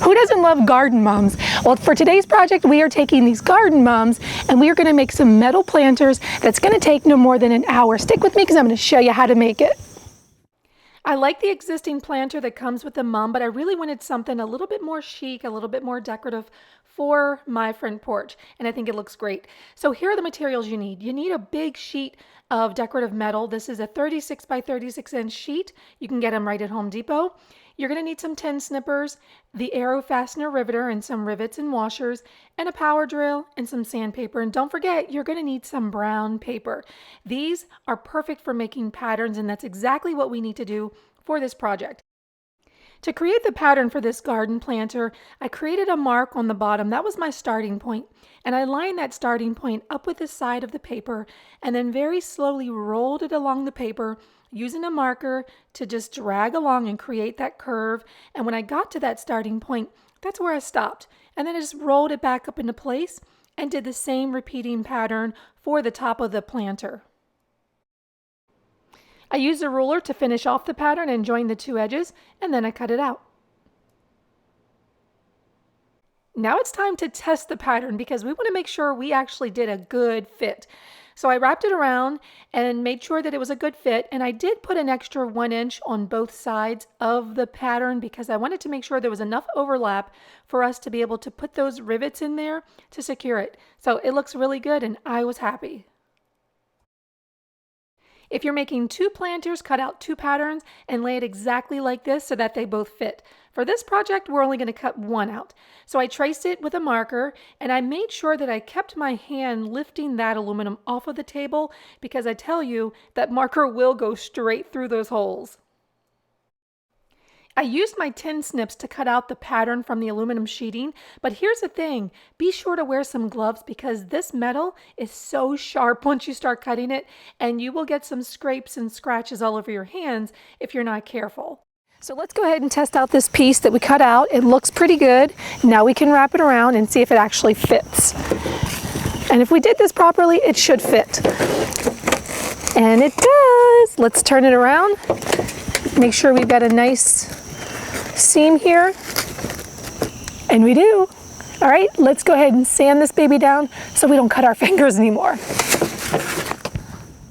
Who doesn't love garden mums? Well, for today's project, we are taking these garden mums and we are going to make some metal planters that's going to take no more than an hour. Stick with me because I'm going to show you how to make it. I like the existing planter that comes with the mum, but I really wanted something a little bit more chic, a little bit more decorative for my front porch, and I think it looks great. So here are the materials you need. You need a big sheet of decorative metal. This is a 36 by 36 inch sheet. You can get them right at Home Depot. You're going to need some tin snippers, the Arrow Fastener riveter, and some rivets and washers, and a power drill and some sandpaper. And don't forget, you're going to need some brown paper. These are perfect for making patterns, and that's exactly what we need to do for this project. To create the pattern for this garden planter, I created a mark on the bottom. That was my starting point. And I lined that starting point up with the side of the paper and then very slowly rolled it along the paper using a marker to just drag along and create that curve. And when I got to that starting point, that's where I stopped. And then I just rolled it back up into place and did the same repeating pattern for the top of the planter. I used a ruler to finish off the pattern and join the two edges, and then I cut it out. Now it's time to test the pattern because we want to make sure we actually did a good fit. So I wrapped it around and made sure that it was a good fit, and I did put an extra 1 inch on both sides of the pattern because I wanted to make sure there was enough overlap for us to be able to put those rivets in there to secure it. So it looks really good and I was happy. If you're making two planters, cut out two patterns and lay it exactly like this so that they both fit. For this project, we're only going to cut one out. So I traced it with a marker and I made sure that I kept my hand lifting that aluminum off of the table because I tell you that marker will go straight through those holes. I used my tin snips to cut out the pattern from the aluminum sheeting, but here's the thing, be sure to wear some gloves because this metal is so sharp once you start cutting it, and you will get some scrapes and scratches all over your hands if you're not careful. So let's go ahead and test out this piece that we cut out. It looks pretty good. Now we can wrap it around and see if it actually fits. And if we did this properly, it should fit. And it does. Let's turn it around. Make sure we've got a nice seam here, and we do. All right, let's go ahead and sand this baby down so we don't cut our fingers anymore.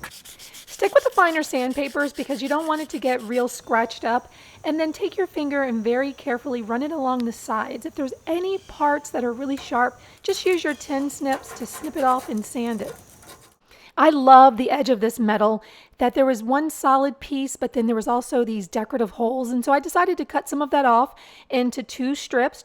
Stick with the finer sandpapers because you don't want it to get real scratched up, and then take your finger and very carefully run it along the sides. If there's any parts that are really sharp, just use your tin snips to snip it off and sand it. I love the edge of this metal, that there was one solid piece, but then there was also these decorative holes. And so I decided to cut some of that off into two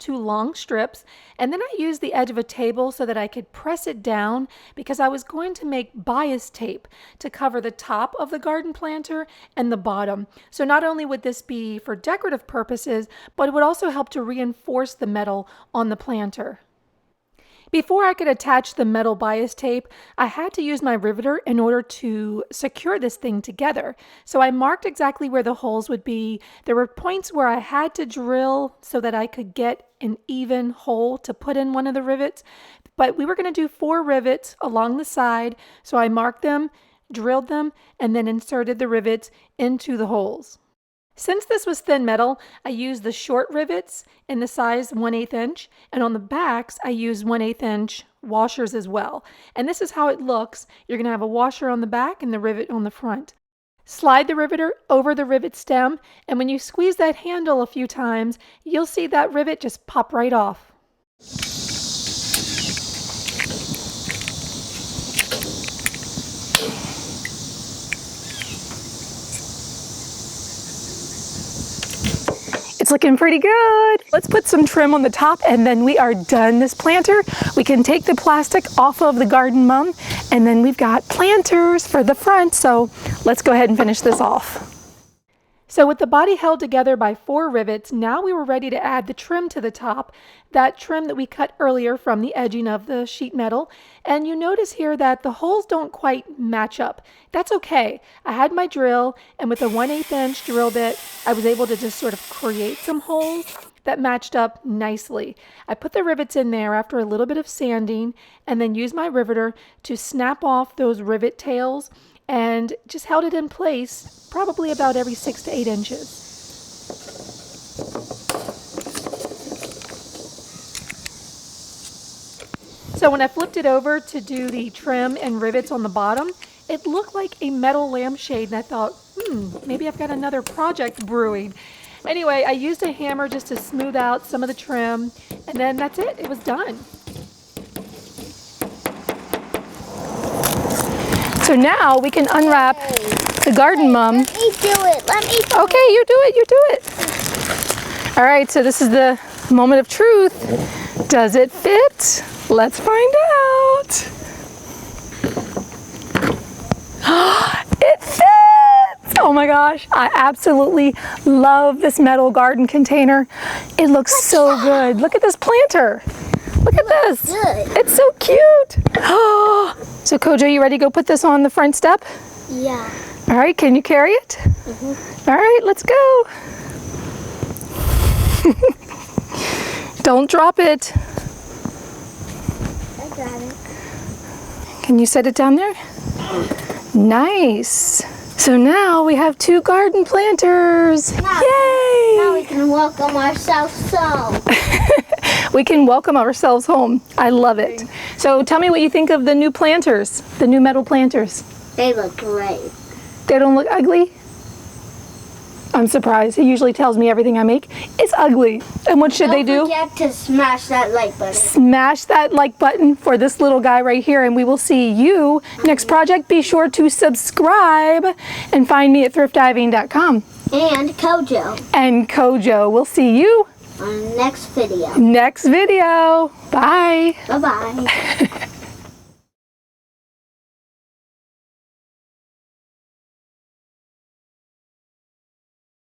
long strips. And then I used the edge of a table so that I could press it down because I was going to make bias tape to cover the top of the garden planter and the bottom. So not only would this be for decorative purposes, but it would also help to reinforce the metal on the planter. Before I could attach the metal bias tape, I had to use my riveter in order to secure this thing together. So I marked exactly where the holes would be. There were points where I had to drill so that I could get an even hole to put in one of the rivets. But we were going to do 4 rivets along the side. So I marked them, drilled them, and then inserted the rivets into the holes. Since this was thin metal, I used the short rivets in the size 1/8 inch, and on the backs, I used 1/8 inch washers as well. And this is how it looks. You're going to have a washer on the back and the rivet on the front. Slide the riveter over the rivet stem, and when you squeeze that handle a few times, you'll see that rivet just pop right off. It's looking pretty good. Let's put some trim on the top and then we are done this planter. We can take the plastic off of the garden mum and then we've got planters for the front. So let's go ahead and finish this off. So with the body held together by 4 rivets, now we were ready to add the trim to the top, that trim that we cut earlier from the edging of the sheet metal. And you notice here that the holes don't quite match up. That's okay. I had my drill, and with a 1/8 inch drill bit, I was able to just sort of create some holes that matched up nicely. I put the rivets in there after a little bit of sanding, and then used my riveter to snap off those rivet tails and just held it in place probably about every 6 to 8 inches. So when I flipped it over to do the trim and rivets on the bottom, it looked like a metal lampshade, and I thought, maybe I've got another project brewing. Anyway, I used a hammer just to smooth out some of the trim, and then that's it. It was done. So now we can unwrap the garden mum. Let me do it. Let me do it. Okay, you do it. You do it. All right, so this is the moment of truth. Does it fit? Let's find out. It fits! Oh my gosh, I absolutely love this metal garden container. It looks so good. Look at this planter. Look at this. Good. It's so cute. So Kojo, you ready to go put this on the front step? Yeah. All right, can you carry it? Mm-hmm. All right, let's go. Don't drop it. I got it. Can you set it down there? Nice. So now we have 2 garden planters. Now Yay! we can welcome ourselves home. We can welcome ourselves home. I love it. So tell me what you think of the new planters, the new metal planters. They look great. They don't look ugly? I'm surprised. He usually tells me everything I make is ugly. And what should they do? Don't forget to smash that like button. Smash that like button for this little guy right here, and we will see you next project. Be sure to subscribe and find me at thriftiving.com. And Kojo. And Kojo. We'll see you on the next video. next video. Bye. Bye-bye.